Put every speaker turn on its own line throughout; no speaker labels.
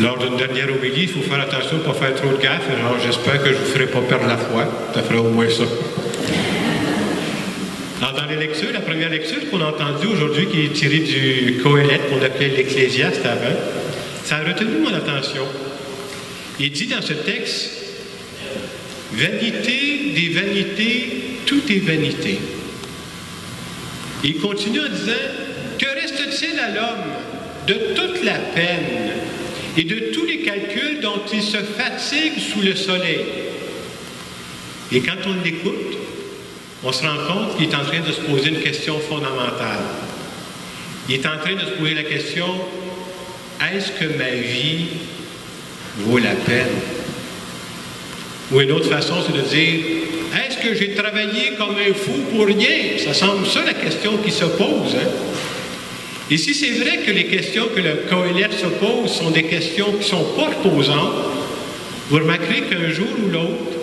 Lors d'une dernière homélie, il faut faire attention de ne pas faire trop de gaffes. Alors, j'espère que je ne vous ferai pas perdre la foi. Ça fera au moins ça. Alors, dans les lectures, la première lecture qu'on a entendue aujourd'hui, qui est tirée du Qoéleth, qu'on appelait l'Ecclésiaste avant, ça a retenu mon attention. Il dit dans ce texte, « Vanité des vanités, tout est vanité. » Il continue en disant, « Que reste-t-il à l'homme de toute la peine et de tous les calculs dont il se fatigue sous le soleil? » Et quand on l'écoute, on se rend compte qu'il est en train de se poser une question fondamentale. Il est en train de se poser la question, est-ce que ma vie vaut la peine? Ou une autre façon, c'est de dire, est-ce que j'ai travaillé comme un fou pour rien? Ça semble ça la question qui se pose. Hein? Et si c'est vrai que les questions que le Qoéleth se pose sont des questions qui ne sont pas reposantes, vous remarquerez qu'un jour ou l'autre,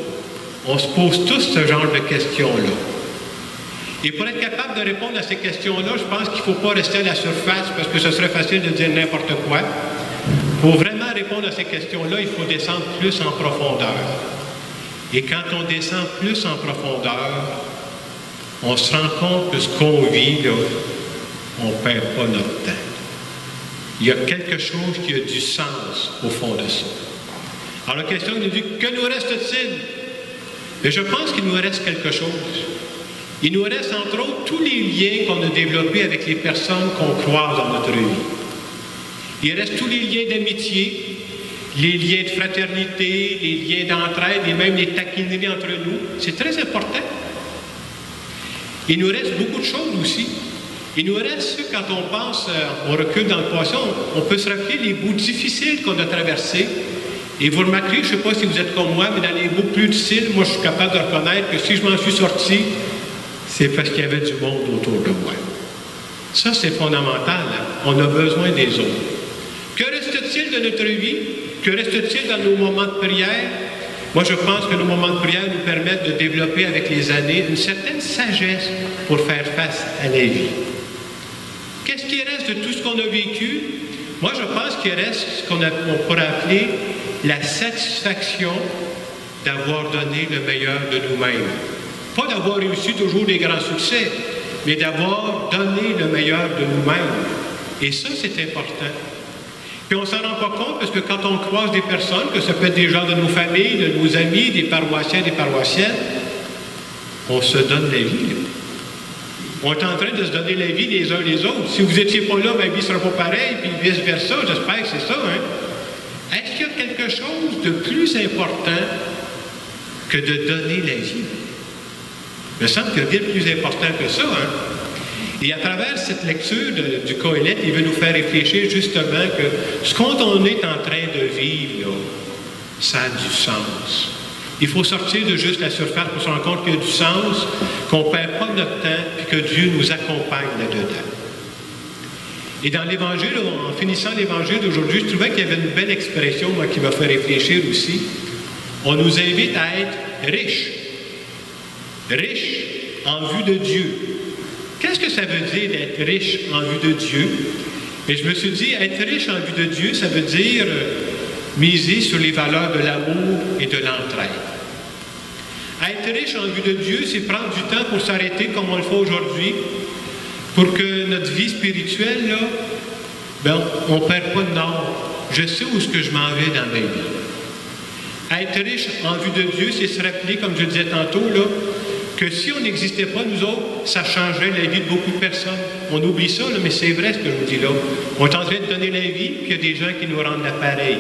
on se pose tous ce genre de questions-là. Et pour être capable de répondre à ces questions-là, je pense qu'il ne faut pas rester à la surface parce que ce serait facile de dire n'importe quoi. Pour vraiment répondre à ces questions-là, il faut descendre plus en profondeur. Et quand on descend plus en profondeur, on se rend compte que ce qu'on vit, là, on ne perd pas notre temps. Il y a quelque chose qui a du sens au fond de ça. Alors la question nous dit, que nous reste-t-il? Mais je pense qu'il nous reste quelque chose. Il nous reste entre autres tous les liens qu'on a développés avec les personnes qu'on croise dans notre vie. Il reste tous les liens d'amitié, les liens de fraternité, les liens d'entraide et même les taquineries entre nous. C'est très important. Il nous reste beaucoup de choses aussi. Il nous reste, quand on pense, on recule dans le passé, on peut se rappeler les bouts difficiles qu'on a traversés. Et vous remarquerez, je ne sais pas si vous êtes comme moi, mais dans les bouts plus difficiles, moi je suis capable de reconnaître que si je m'en suis sorti, c'est parce qu'il y avait du monde autour de moi. Ça, c'est fondamental. Hein? On a besoin des autres. Que reste-t-il de notre vie? Que reste-t-il dans nos moments de prière? Moi, je pense que nos moments de prière nous permettent de développer avec les années une certaine sagesse pour faire face à la vie. Qu'est-ce qui reste de tout ce qu'on a vécu? Moi, je pense qu'il reste ce qu'on pourrait appeler la satisfaction d'avoir donné le meilleur de nous-mêmes. Pas d'avoir réussi toujours des grands succès, mais d'avoir donné le meilleur de nous-mêmes. Et ça, c'est important. Puis on ne s'en rend pas compte parce que quand on croise des personnes, que ça peut être des gens de nos familles, de nos amis, des paroissiens, des paroissiennes, on se donne la vie. Là. On est en train de se donner la vie les uns les autres. Si vous n'étiez pas là, ma vie ne sera pas pareille, puis vice-versa, j'espère que c'est ça. Hein? Est-ce qu'il y a quelque chose de plus important que de donner la vie? Il me semble qu'il y a bien plus important que ça. Hein? Et à travers cette lecture du Qoéleth, il veut nous faire réfléchir justement que ce qu'on est en train de vivre, là, ça a du sens. Il faut sortir de juste la surface pour se rendre compte qu'il y a du sens, qu'on ne perd pas notre temps et que Dieu nous accompagne là-dedans. Et dans l'Évangile, en finissant l'Évangile d'aujourd'hui, je trouvais qu'il y avait une belle expression, moi, qui m'a fait réfléchir aussi. On nous invite à être riches. Riches en vue de Dieu. Qu'est-ce que ça veut dire d'être riche en vue de Dieu? Et je me suis dit, être riche en vue de Dieu, ça veut dire miser sur les valeurs de l'amour et de l'entraide. Être riche en vue de Dieu, c'est prendre du temps pour s'arrêter comme on le fait aujourd'hui, pour que notre vie spirituelle, là, ben, on ne perd pas de nord. Je sais où est-ce que je m'en vais dans ma vie. Être riche en vue de Dieu, c'est se rappeler, comme je disais tantôt, là, que si on n'existait pas, nous autres, ça changerait la vie de beaucoup de personnes. On oublie ça, là, mais c'est vrai ce que je vous dis là. On est en train de donner la vie, puis il y a des gens qui nous rendent l'appareil.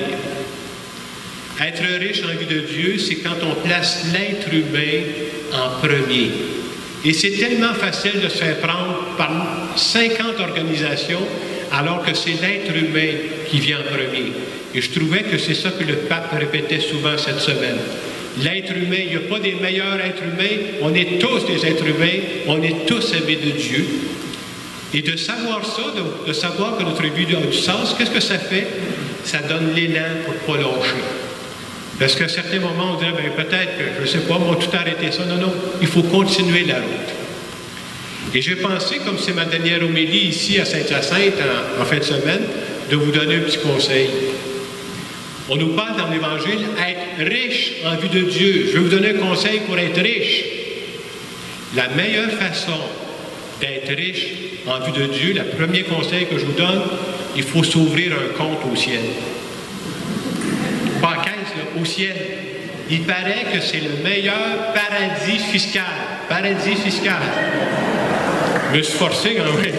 Être riche en vue de Dieu, c'est quand on place l'être humain en premier. Et c'est tellement facile de se faire prendre par 50 organisations, alors que c'est l'être humain qui vient en premier. Et je trouvais que c'est ça que le pape répétait souvent cette semaine. L'être humain, il n'y a pas des meilleurs êtres humains, on est tous des êtres humains, on est tous aimés de Dieu. Et de savoir ça, de savoir que notre vie a du sens, qu'est-ce que ça fait? Ça donne l'élan pour ne pas lâcher. Parce qu'à certains moments, on dirait, bien, peut-être que, je ne sais pas, on va tout arrêter ça. Non, non, il faut continuer la route. Et j'ai pensé, comme c'est ma dernière homélie ici à Saint-Hyacinthe en fin de semaine, de vous donner un petit conseil. On nous parle dans l'Évangile être riche en vue de Dieu. Je vais vous donner un conseil pour être riche. La meilleure façon d'être riche en vue de Dieu, le premier conseil que je vous donne, il faut s'ouvrir un compte au ciel. Pas en caisse, là, au ciel. Il paraît que c'est le meilleur paradis fiscal. Paradis fiscal. Je me suis forcé quand même.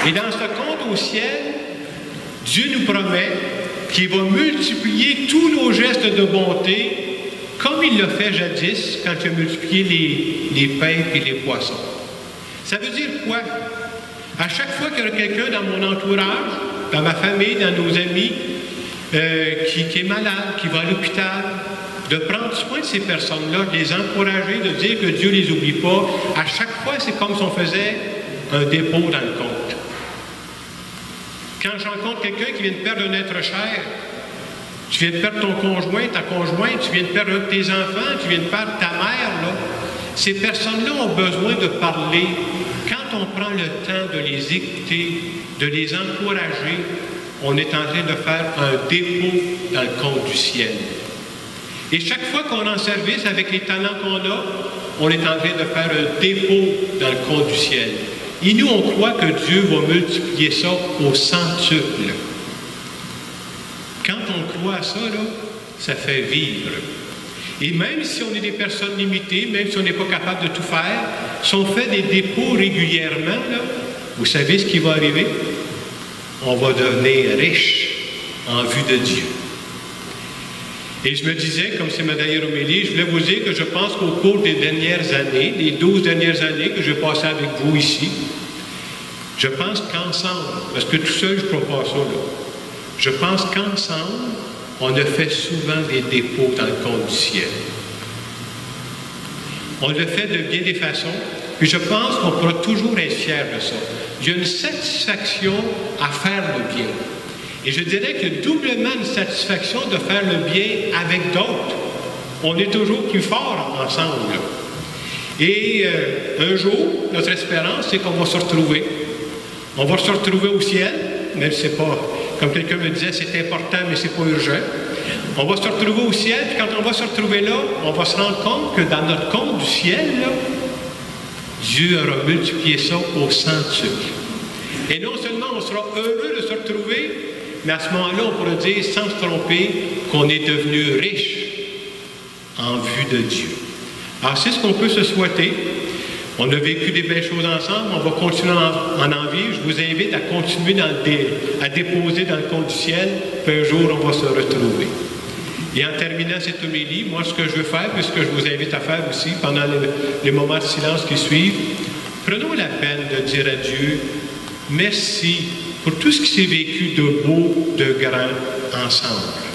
Et dans ce compte au ciel, Dieu nous promet qu'il va multiplier tous nos gestes de bonté comme il l'a fait jadis quand il a multiplié les pains et les poissons. Ça veut dire quoi? À chaque fois qu'il y a quelqu'un dans mon entourage, dans ma famille, dans nos amis, qui est malade, qui va à l'hôpital, de prendre soin de ces personnes-là, de les encourager, de dire que Dieu ne les oublie pas. À chaque fois, c'est comme si on faisait un dépôt dans le compte. Quand je rencontre quelqu'un qui vient de perdre un être cher, tu viens de perdre ton conjoint, ta conjointe, tu viens de perdre un de tes enfants, tu viens de perdre ta mère, là. Ces personnes-là ont besoin de parler. Quand on prend le temps de les écouter, de les encourager, on est en train de faire un dépôt dans le compte du ciel. Et chaque fois qu'on est en service avec les talents qu'on a, on est en train de faire un dépôt dans le compte du ciel. Et nous, on croit que Dieu va multiplier ça au centuple. Quand on croit à ça, là, ça fait vivre. Et même si on est des personnes limitées, même si on n'est pas capable de tout faire, si on fait des dépôts régulièrement, là, vous savez ce qui va arriver? On va devenir riche en vue de Dieu. Et je me disais, comme c'est ma dernière homélie, je voulais vous dire que je pense qu'au cours des dernières années, les 12 dernières années que j'ai passées avec vous ici, je pense qu'ensemble, parce que tout seul, je ne crois pas ça, là, je pense qu'ensemble, on a fait souvent des dépôts dans le compte du ciel. On le fait de bien des façons, puis je pense qu'on pourra toujours être fiers de ça. Il y a une satisfaction à faire le bien. Et je dirais qu'il y a doublement une satisfaction de faire le bien avec d'autres. On est toujours plus forts ensemble. Et un jour, notre espérance, c'est qu'on va se retrouver. On va se retrouver au ciel, même si c'est pas, comme quelqu'un me disait, c'est important, mais c'est pas urgent. On va se retrouver au ciel, puis quand on va se retrouver là, on va se rendre compte que dans notre compte du ciel, là, Dieu aura multiplié ça au centuple. Et non seulement on sera heureux de se retrouver, mais à ce moment-là, on pourra dire, sans se tromper, qu'on est devenu riche en vue de Dieu. Alors, c'est ce qu'on peut se souhaiter. On a vécu des belles choses ensemble, on va continuer en vivre. Je vous invite à continuer à déposer dans le compte du ciel, puis un jour, on va se retrouver. Et en terminant cette homélie, moi, ce que je veux faire, puisque je vous invite à faire aussi pendant les moments de silence qui suivent, prenons la peine de dire à Dieu, merci pour tout ce qui s'est vécu de beau, de grand ensemble.